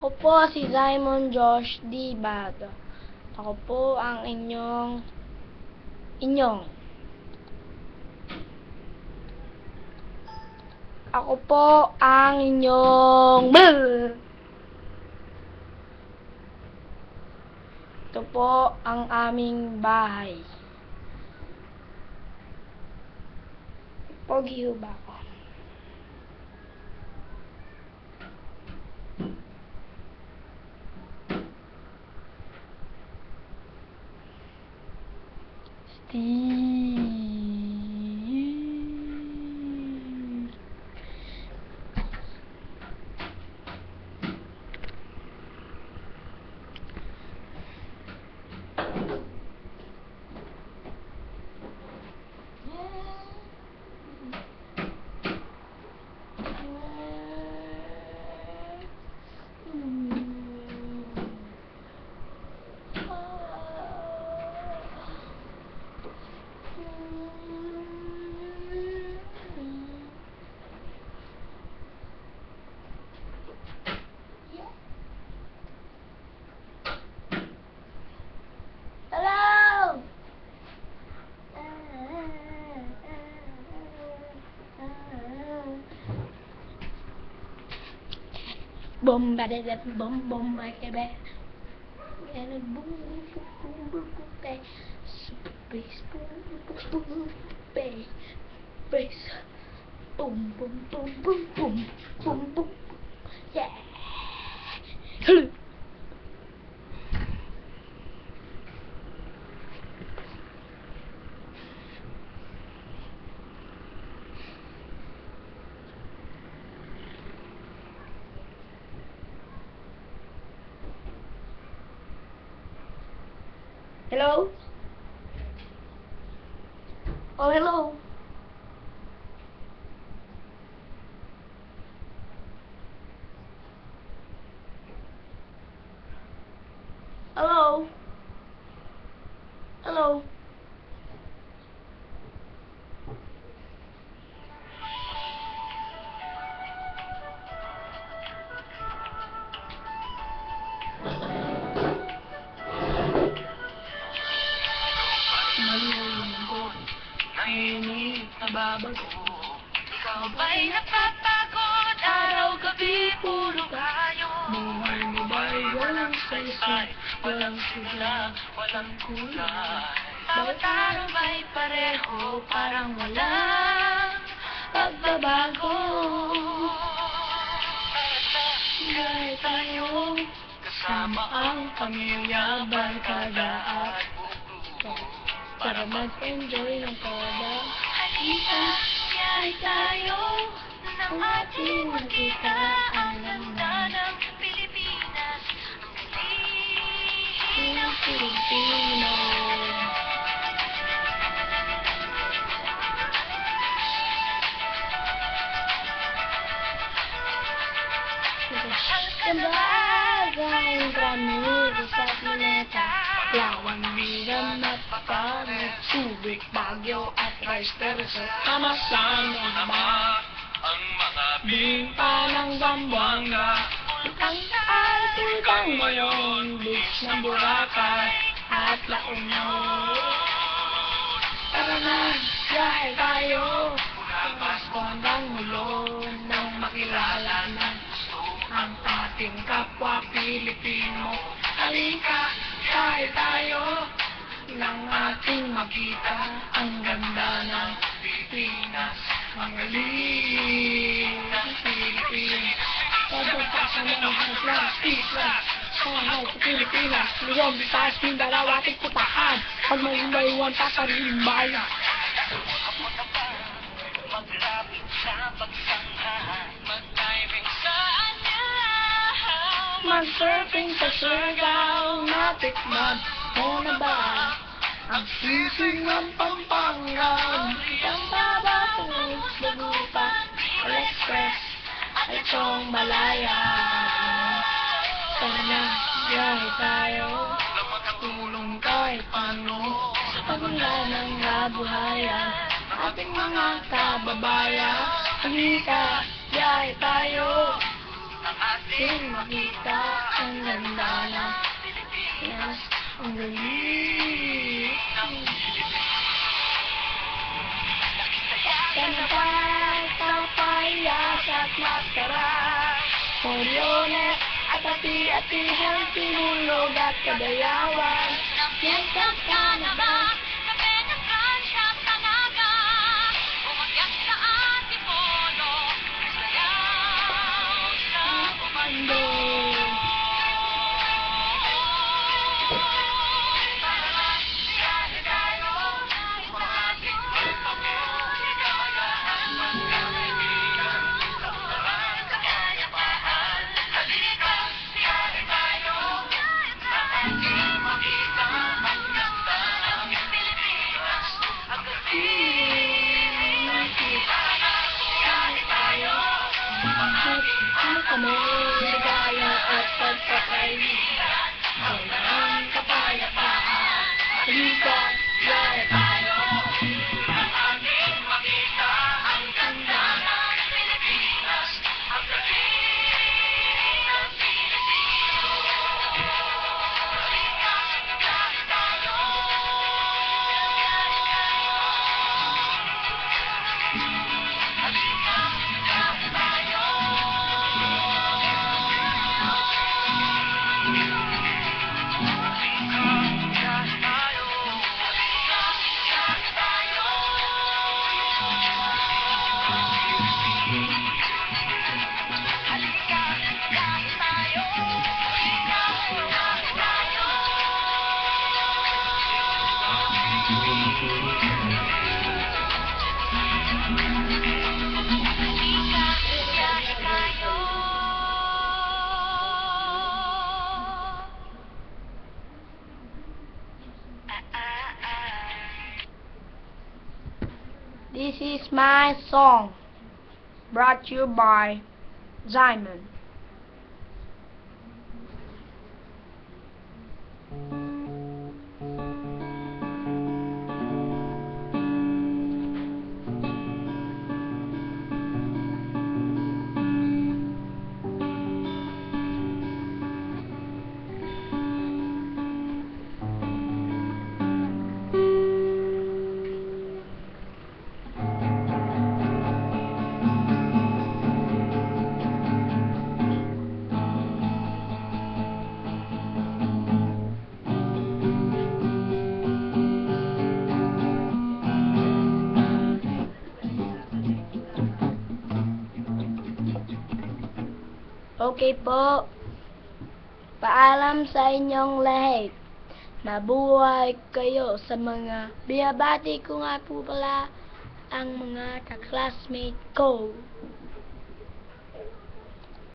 Ako po si Simon Josh D. Baga. Ako po ang inyong. Ako po ang inyong. Ito po ang aming bahay. Pogi ho ba ako? Steve. Hello! Boom, ba da boom, boom, like a bat. And a boom, boom, boom, boom, boom, bass. Super bass, boom, boom, boom, boom, bass. Bass. Boom, boom, boom, boom, boom, boom, boom. Yeah. Hello? Oh, hello. Hello? Hello? Nababago. Ikaw ba'y napapagod? Araw-gabi, puro kayo. Buhay mo ba'y walang saysay, walang Wala, sigla, walang kulay. Bawat araw ba'y pareho, parang walang pagbabago? Gaya tayo, kasama ang pamilya, barkada at buo. Para mag-enjoy ng kada Halika, biyay tayo ng ating nakita ang ganda ng Pilipinas, ang galing ng Pilipino. Sabagay, Ramirez at Luneta, Lawang Liram at Papanet, Subic, Baguio at Rice Terrace, Kamasama naman ang mga Bimpa ng Zamboanga, ang taal, Tulkang Mayon, Beach ng Boracay at La Union. Tara na, biyahe tayo, Pasko hanggang Mulon, nang makilala na ang ating kapwa Pilipino. Halika, biyahe tayo, nang ating makita ang ganda ng Pilipinas. Ang galing ng Pilipinas. Pagpapasa ng haglas, islas, sanay sa Pilipinas. Luzon, Visayas, Mindanao, ating putahan. Pag may iwan, tatariling bayan. maglapit sa pagsanghahan, mag-diving sa anyahan, Mag-surfing sa Siargao, natikman mo na ba ang sisig ng Pampanga? Ang baba ng Bagupa, Express at Chong Malaya. Sana biyahe tayo, tulong kahit paano sa pagmula ng kabuhayan ating mga kababayan. Halika, biyahe tayo, ang ating makita ang ganda ng Pilipinas, ang galing ng Kapayas at maskara, Moriones at ati-atihan, sinulog at kadayawan. Nakyagkap ka na ba sa penetransya sa naga? Umakyat sa antipolo, sayaw sa komando. Kami ligaya at pagkakailigan, walang kapayapaan. Halika, yaya tayo. Ang ating makita ang ganda ng Pilipinas, ang galing ng Pilipino. Halika, yaya tayo. Halika, yaya tayo. This is my song, brought to you by Simon. Okay po. Paalam sa inyong lahat. Mabuhay kayo sa mga binabati ko nga po pala ang mga ka-classmate ko.